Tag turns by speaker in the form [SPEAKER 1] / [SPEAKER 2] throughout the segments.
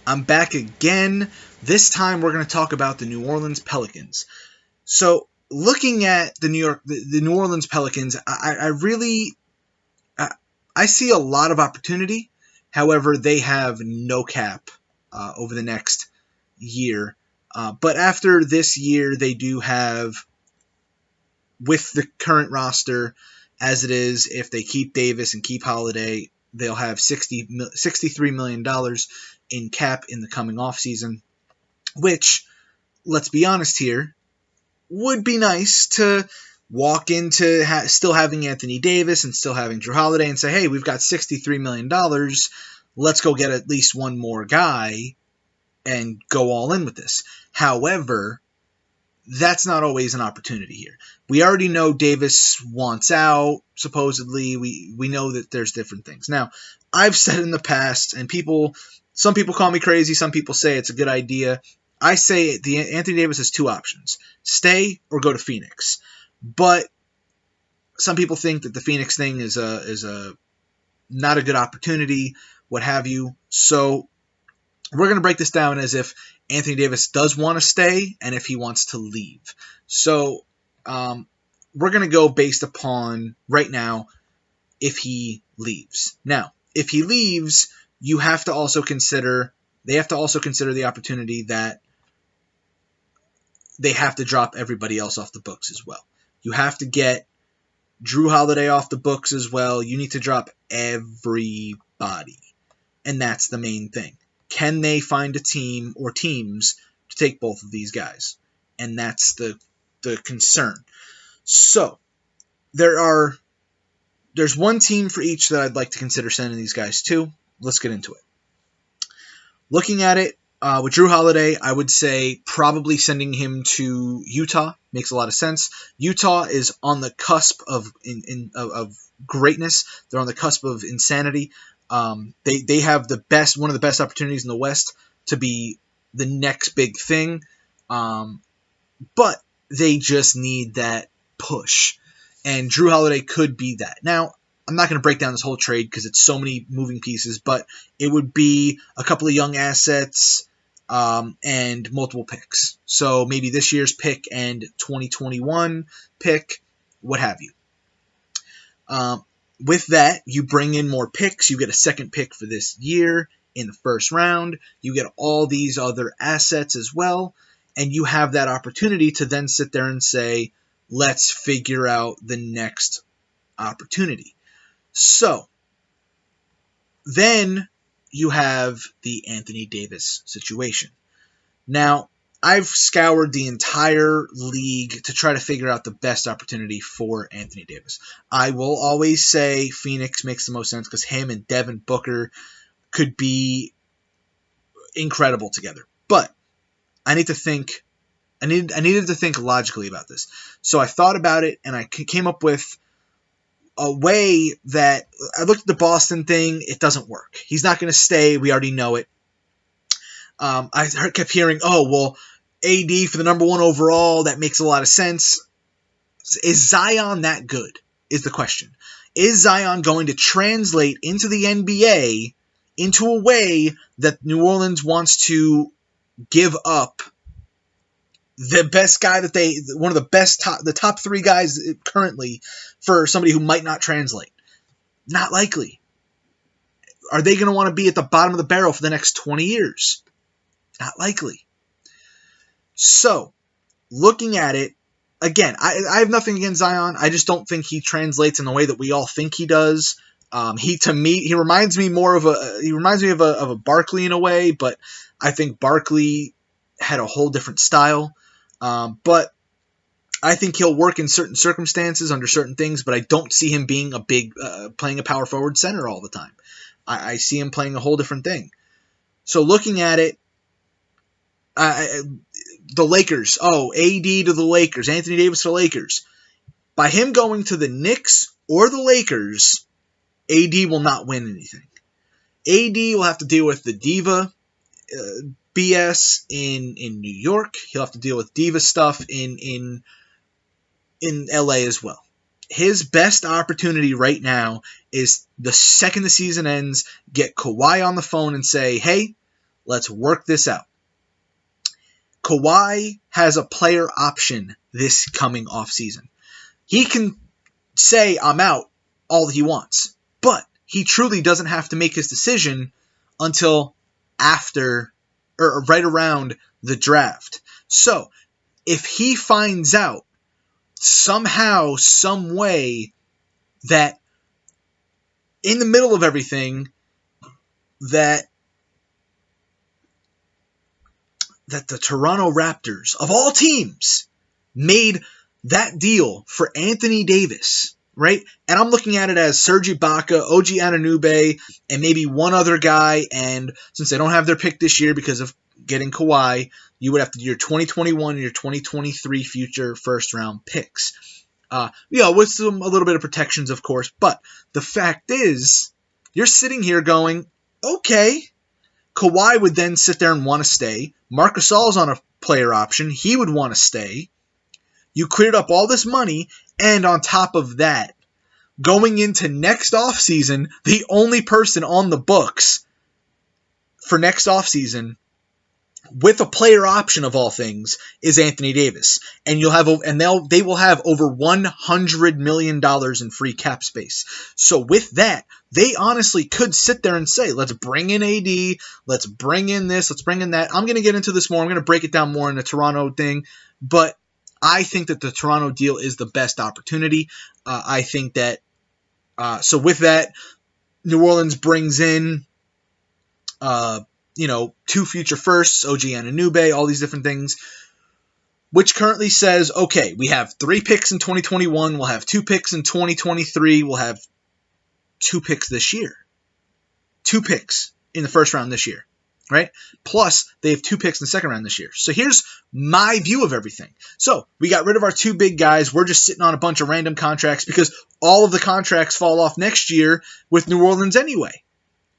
[SPEAKER 1] I'm back again. This time we're going to talk about the New Orleans Pelicans. So, looking at the New Orleans Pelicans, I really I see a lot of opportunity. However, they have no cap over the next year. But after this year, they do have, with the current roster as it is, if they keep Davis and keep Holiday, they'll have $63 million in cap in the coming offseason, which, let's be honest here, would be nice to walk into still having Anthony Davis and still having Drew Holiday and say, hey, we've got $63 million. Let's go get at least one more guy and go all in with this. However, that's not always an opportunity here. We already know Davis wants out, supposedly. We know that there's different things. Now, I've said in the past, and some people call me crazy, some people say it's a good idea. I say Anthony Davis has two options: stay or go to Phoenix. But some people think that the Phoenix thing is a not a good opportunity, what have you. So we're going to break this down as if Anthony Davis does want to stay and if he wants to leave. So we're going to go based upon right now if he leaves. Now, if he leaves, they have to also consider the opportunity that they have to drop everybody else off the books as well. You have to get Drew Holiday off the books as well. You need to drop everybody. And that's the main thing. Can they find a team or teams to take both of these guys? And that's the concern. So, there's one team for each that I'd like to consider sending these guys to. Let's get into it. Looking at it, with Drew Holiday, I would say probably sending him to Utah makes a lot of sense. Utah is on the cusp of greatness. They're on the cusp of insanity. They have one of the best opportunities in the West to be the next big thing, but they just need that push, and Drew Holiday could be that. Now, I'm not going to break down this whole trade because it's so many moving pieces, but it would be a couple of young assets and multiple picks. So maybe this year's pick and 2021 pick, what have you. With that, you bring in more picks. You get a second pick for this year in the first round. You get all these other assets as well, and you have that opportunity to then sit there and say, let's figure out the next opportunity. So, then you have the Anthony Davis situation. Now, I've scoured the entire league to try to figure out the best opportunity for Anthony Davis. I will always say Phoenix makes the most sense because him and Devin Booker could be incredible together. But I needed to think logically about this. So I thought about it and I came up with a way that I looked at the Boston thing. It doesn't work. He's not going to stay. We already know it. I kept hearing, oh, well, AD for the number one overall, that makes a lot of sense. Is Zion that good, is the question. Is Zion going to translate into the NBA into a way that New Orleans wants to give up the best guy one of the top three guys currently for somebody who might not translate? Not likely. Are they going to want to be at the bottom of the barrel for the next 20 years? Not likely. So, looking at it, again, I have nothing against Zion. I just don't think he translates in the way that we all think he does. He reminds me of a Barkley in a way, but I think Barkley had a whole different style. But I think he'll work in certain circumstances under certain things, but I don't see him being playing a power forward center all the time. I see him playing a whole different thing. So looking at it, the Lakers, AD to the Lakers, Anthony Davis to the Lakers. By him going to the Knicks or the Lakers, AD will not win anything. AD will have to deal with the diva BS in New York. He'll have to deal with diva stuff in LA as well. His best opportunity right now is the second the season ends, get Kawhi on the phone and say, hey, Let's work this out. Kawhi has a player option this coming offseason. He can say, I'm out, all he wants. But he truly doesn't have to make his decision until after, or right around the draft. So, if he finds out somehow, some way, that in the middle of everything, that the Toronto Raptors, of all teams, made that deal for Anthony Davis, right? And I'm looking at it as Serge Ibaka, OG Anunoby, and maybe one other guy. And since they don't have their pick this year because of getting Kawhi, you would have to do your 2021 and your 2023 future first-round picks. With a little bit of protections, of course. But the fact is, you're sitting here going, okay, Kawhi would then sit there and want to stay. Marc Gasol's on a player option. He would want to stay. You cleared up all this money, and on top of that, going into next offseason, the only person on the books for next offseason with a player option of all things is Anthony Davis. And they will have over $100 million in free cap space. So with that, they honestly could sit there and say, let's bring in AD, let's bring in this, let's bring in that. I'm going to get into this more. I'm going to break it down more in the Toronto thing. But I think that the Toronto deal is the best opportunity. I think that, so with that, New Orleans brings in, 2 future firsts, OG Anunoby, all these different things, which currently says, okay, we have 3 picks in 2021, we'll have 2 picks in 2023, we'll have 2 picks this year. 2 picks in the first round this year, right? Plus, they have 2 picks in the second round this year. So here's my view of everything. So we got rid of our 2 big guys. We're just sitting on a bunch of random contracts because all of the contracts fall off next year with New Orleans anyway.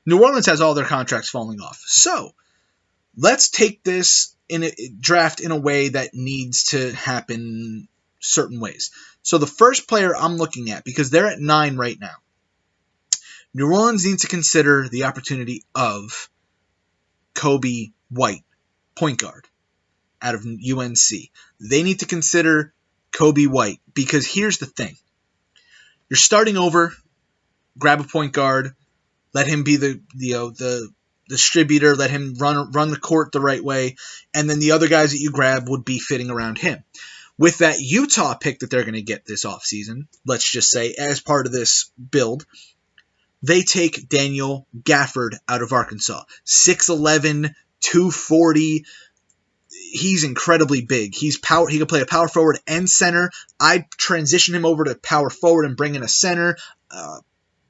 [SPEAKER 1] New Orleans has all their contracts falling off. So let's take this in a draft in a way that needs to happen certain ways. So the first player I'm looking at, because they're at 9 right now, New Orleans needs to consider the opportunity of Kobe White, point guard, out of UNC. They need to consider Kobe White, because here's the thing. You're starting over, grab a point guard, let him be the distributor, let him run the court the right way, and then the other guys that you grab would be fitting around him. With that Utah pick that they're going to get this offseason, let's just say, as part of this build, they take Daniel Gafford out of Arkansas. 6'11", 240. He's incredibly big. He can play a power forward and center. I'd transition him over to power forward and bring in a center.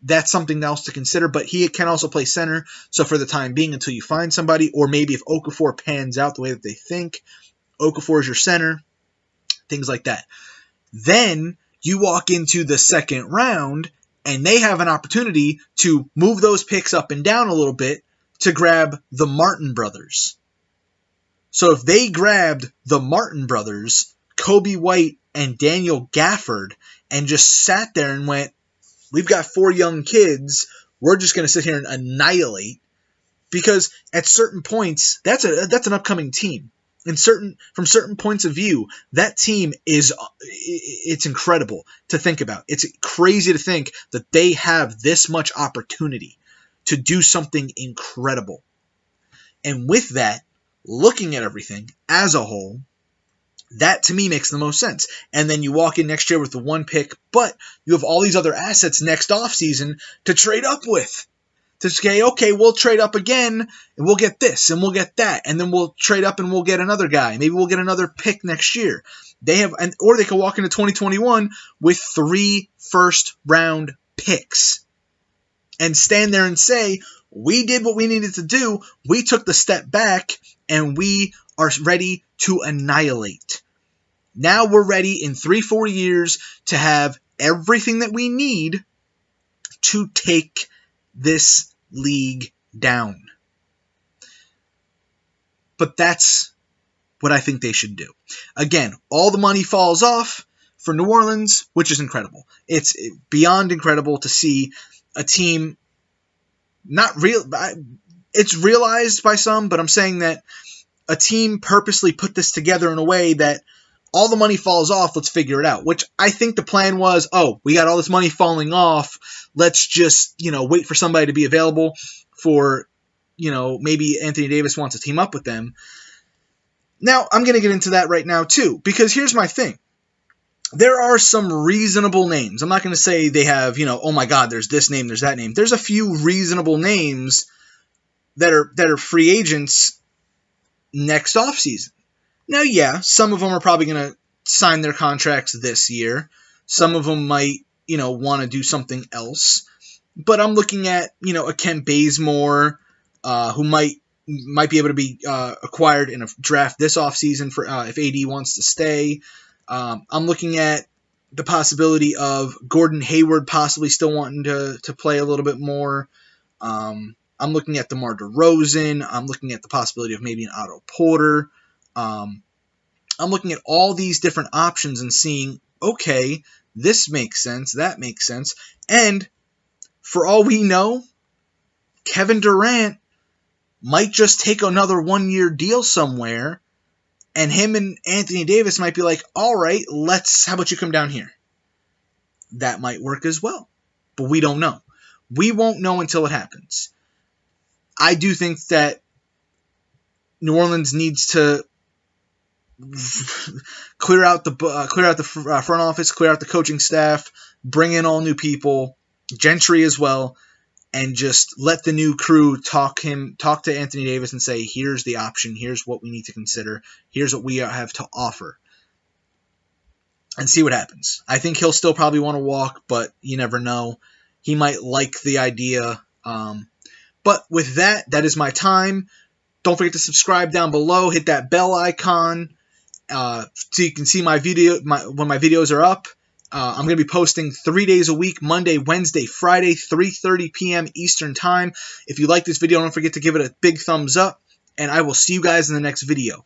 [SPEAKER 1] That's something else to consider, but he can also play center. So for the time being, until you find somebody, or maybe if Okafor pans out the way that they think, Okafor is your center, things like that. Then you walk into the second round, and they have an opportunity to move those picks up and down a little bit to grab the Martin brothers. So if they grabbed the Martin brothers, Kobe White and Daniel Gafford, and just sat there and went, we've got 4 young kids, we're just going to sit here and annihilate, because at certain points, that's an upcoming team. From certain points of view, that team it's incredible to think about. It's crazy to think that they have this much opportunity to do something incredible. And with that, looking at everything as a whole, that to me makes the most sense. And then you walk in next year with the 1 pick, but you have all these other assets next offseason to trade up with. To say, okay, we'll trade up again, and we'll get this, and we'll get that, and then we'll trade up and we'll get another guy. Maybe we'll get another pick next year. Or they could walk into 2021 with 3 first-round picks and stand there and say, we did what we needed to do, we took the step back, and we are ready to annihilate. Now we're ready in 3-4 years to have everything that we need to take this league down. But that's what I think they should do. Again, all the money falls off for New Orleans, which is incredible. It's beyond incredible to see a team it's realized by some, but I'm saying that a team purposely put this together in a way that all the money falls off, let's figure it out. Which I think the plan was, oh, we got all this money falling off, let's just, wait for somebody to be available for, maybe Anthony Davis wants to team up with them. Now, I'm going to get into that right now, too, because here's my thing. There are some reasonable names. I'm not going to say they have, oh my God, there's this name, there's that name. There's a few reasonable names that are free agents next offseason. Now, yeah, some of them are probably going to sign their contracts this year. Some of them might, want to do something else. But I'm looking at, a Kent Bazemore, who might be able to be acquired in a draft this offseason for if AD wants to stay. I'm looking at the possibility of Gordon Hayward possibly still wanting to play a little bit more. I'm looking at DeMar DeRozan. I'm looking at the possibility of maybe an Otto Porter. I'm looking at all these different options and seeing, okay, this makes sense, that makes sense. And for all we know, Kevin Durant might just take another one-year deal somewhere, and him and Anthony Davis might be like, all right, how about you come down here? That might work as well, but we don't know. We won't know until it happens. I do think that New Orleans needs to clear out the front office, clear out the coaching staff, bring in all new people, Gentry as well, and just let the new crew talk to Anthony Davis and say, here's the option, here's what we need to consider, here's what we have to offer, and see what happens. I think he'll still probably want to walk, but you never know. He might like the idea. But with that is my time. Don't forget to subscribe down below. Hit that bell icon so you can see my video when my videos are up. I'm going to be posting 3 days a week, Monday, Wednesday, Friday, 3:30 p.m. Eastern Time. If you like this video, don't forget to give it a big thumbs up, and I will see you guys in the next video.